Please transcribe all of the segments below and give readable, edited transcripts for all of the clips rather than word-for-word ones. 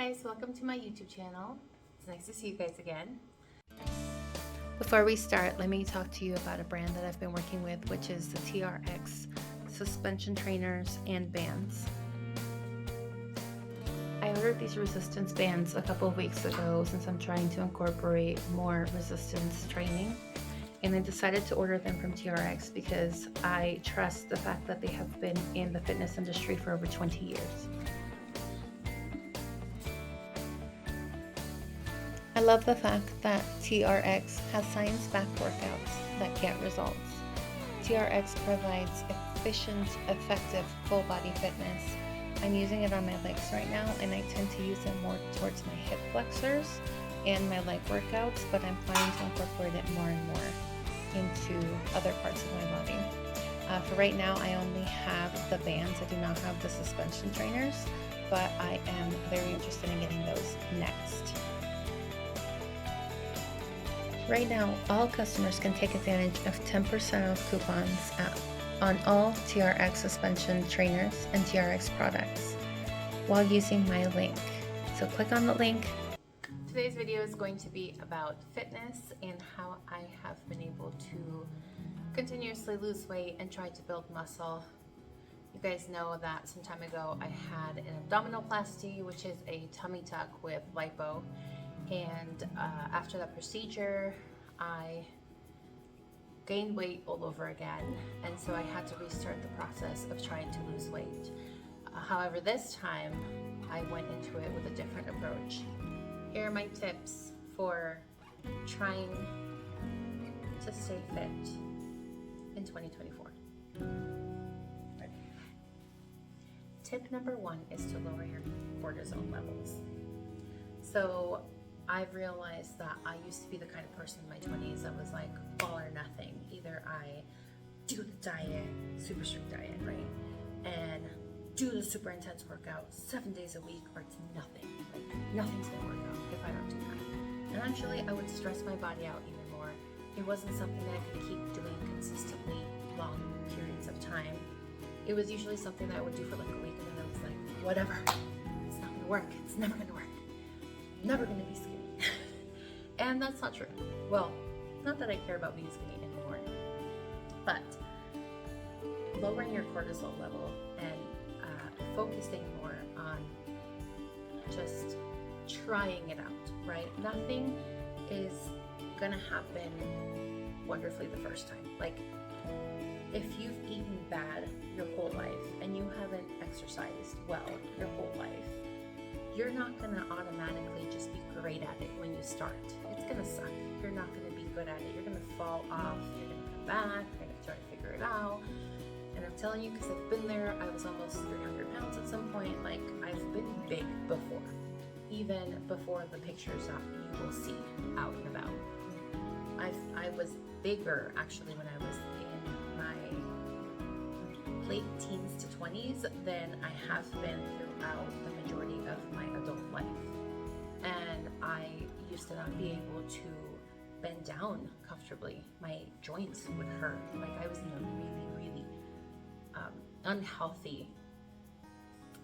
guys, welcome to my YouTube channel. It's nice to see you guys again. Before we start, let me talk to you about a brand that I've been working with, which is the TRX suspension trainers and bands. I ordered these resistance bands a couple of weeks ago since I'm trying to incorporate more resistance training, and I decided to order them from TRX because I trust the fact that they have been in the fitness industry for over 20 years. I love the fact that TRX has science-backed workouts that get results. TRX provides efficient, effective, full-body fitness. I'm using it on my legs right now, and I tend to use it more towards my hip flexors and my leg workouts, but I'm planning to incorporate it more and more into other parts of my body. For right now, I only have the bands. I do not have the suspension trainers, but I am very interested in getting those next. Right now, all customers can take advantage of 10% off coupons on all TRX suspension trainers and TRX products while using my link. So click on the link. Today's video is going to be about fitness and how I have been able to continuously lose weight and try to build muscle. You guys know that some time ago I had an abdominoplasty, which is a tummy tuck with lipo. And after that procedure, I gained weight all over again, and so I had to restart the process of trying to lose weight. However, this time I went into it with a different approach. Here are my tips for trying to stay fit in 2024. Ready? Tip number 1 is to lower your cortisol levels. So I've realized that I used to be the kind of person in my 20s that was like all or nothing. Either I do the diet, super strict diet, right? And do the super intense workout 7 days a week, or it's nothing. Like nothing's gonna work out if I don't do that. And actually I would stress my body out even more. It wasn't something that I could keep doing consistently long periods of time. It was usually something that I would do for like a week, and then I was like, whatever, it's not gonna work, it's never gonna work. I'm never gonna be skinny. And that's not true. Well, not that I care about being skinny anymore, but lowering your cortisol level and focusing more on just trying it out, right? Nothing is gonna happen wonderfully the first time. Like, if you've eaten bad your whole life and you haven't exercised well your whole life, you're not gonna automatically just be great at it when you start. It's gonna suck. You're not gonna be good at it. You're gonna fall off. You're gonna come back. You're gonna try to figure it out. And I'm telling you, because I've been there. I was almost 300 pounds at some point. Like, I've been big before, even before the pictures that you will see out and about. I was bigger actually when I was in my late teens to 20s than I have been throughout the majority of my adult life. And I used to not be able to bend down comfortably. My joints would hurt. Like, I was in a really, really unhealthy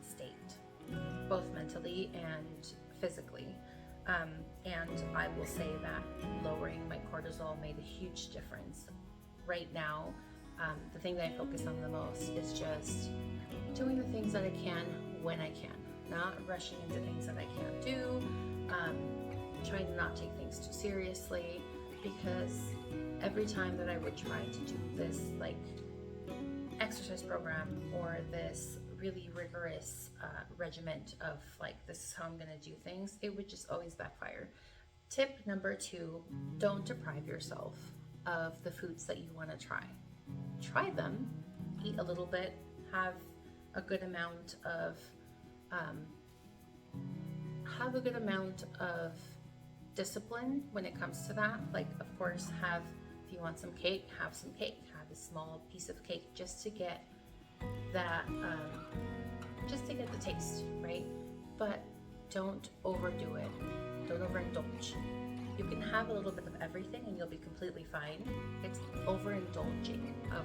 state, both mentally and physically. And I will say that lowering my cortisol made a huge difference. Right now, the thing that I focus on the most is just doing the things that I can when I can, not rushing into things that I can't do, trying to not take things too seriously, because every time that I would try to do this like exercise program or this really rigorous regiment of like, this is how I'm gonna do things, it would just always backfire. Tip number 2, don't deprive yourself of the foods that you wanna try. Try them, eat a little bit, have a good amount of discipline when it comes to that. Like, of course, if you want some cake, have some cake. Have a small piece of cake just to get that, just to get the taste, right? But don't overdo it. Don't overindulge. You can have a little bit of everything and you'll be completely fine. It's overindulging of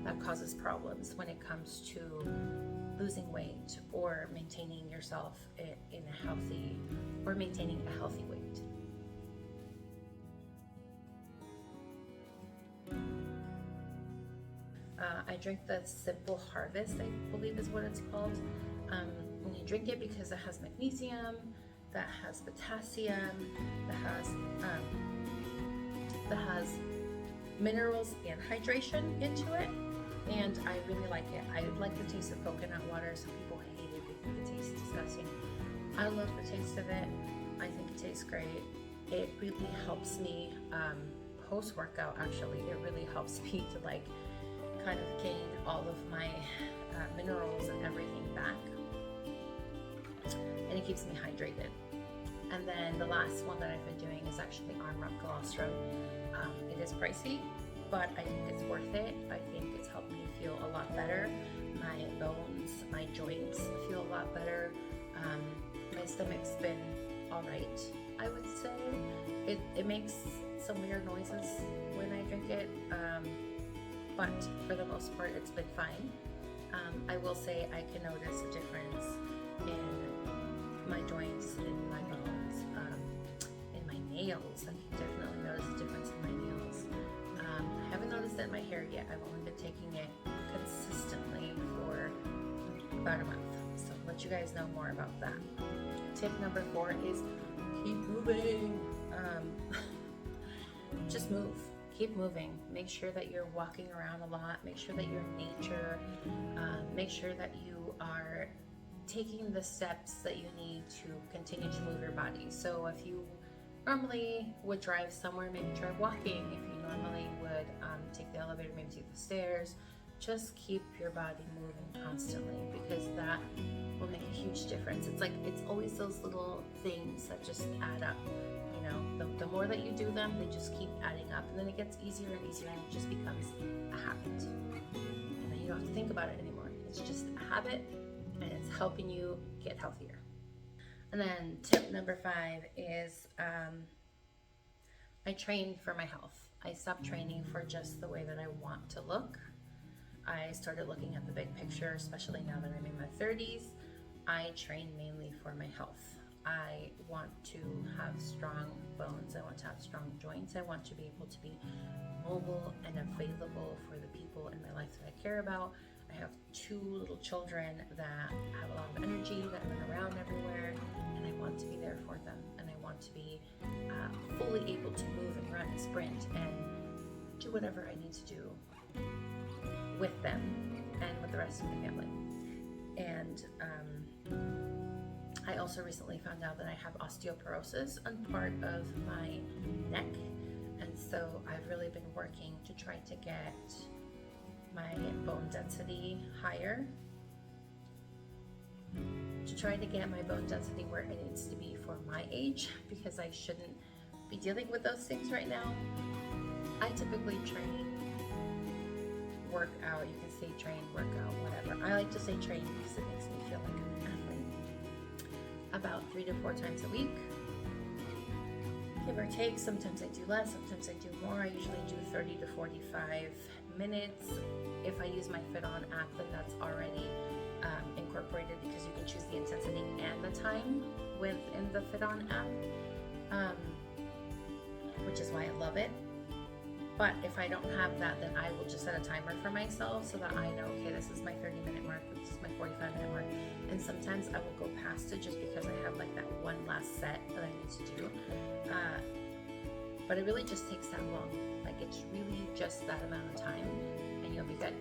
that causes problems when it comes to losing weight or maintaining yourself in a healthy, or maintaining a healthy weight. I drink the Simple Harvest, I believe is what it's called. And you drink it because it has magnesium, that has potassium, that has minerals and hydration into it, and I really like it. I like the taste of coconut water. Some people hate it, they think it tastes disgusting. I love the taste of it. I think it tastes great. It really helps me post-workout. Actually, it really helps me to like kind of gain all of my minerals and everything back, and it keeps me hydrated. And then the last one that I've been doing is actually arm rock colostrum. It is pricey, but I think it's worth it. I think it's helped me feel a lot better. My bones, my joints feel a lot better. My stomach's been all right, I would say. It makes some weird noises when I drink it, but for the most part, it's been fine. I will say I can notice a difference in my joints, in my bones, in my nails. I can definitely notice a difference in my nails. I haven't noticed it in my hair yet. I've only been taking it consistently for about a month. So I'll let you guys know more about that. Tip number 4 is keep moving. Just move. Keep moving. Make sure that you're walking around a lot. Make sure that you're in nature. Make sure that you are taking the steps that you need to continue to move your body. So if you normally would drive somewhere, maybe try walking. If you normally would take the elevator, maybe take the stairs. Just keep your body moving constantly, because that will make a huge difference. It's always those little things that just add up. You know, the more that you do them, they just keep adding up, and then it gets easier and easier, and it just becomes a habit. And then you don't have to think about it anymore. It's just a habit, and it's helping you get healthier. And then tip number 5 is I train for my health. I stopped training for just the way that I want to look. I started looking at the big picture, especially now that I'm in my 30s. I train mainly for my health. I want to have strong bones. I want to have strong joints. I want to be able to be mobile and available for the people in my life that I care about. I have 2 little children that have a lot of energy, that run around everywhere, and I want to be there for them. And I want to be fully able to move and run and sprint and do whatever I need to do with them and with the rest of my family. And I also recently found out that I have osteoporosis on part of my neck, and so I've really been working to try to get my bone density higher, to try to get my bone density where it needs to be for my age, because I shouldn't be dealing with those things right now. I typically train, work out, you can say train, work out, whatever. I like to say train because it makes me feel like I'm an athlete. About 3 to 4 times a week, give or take. Sometimes I do less, sometimes I do more. I usually do 30 to 45 minutes. If I use my FitOn app, then that's already incorporated, because you can choose the intensity and the time within the FitOn app, which is why I love it. But if I don't have that, then I will just set a timer for myself so that I know, okay, this is my 30-minute mark, this is my 45-minute mark. And sometimes I will go past it just because I have like that one last set that I need to do. But it really just takes that long. Like, it's really just that amount of time, and you'll be good.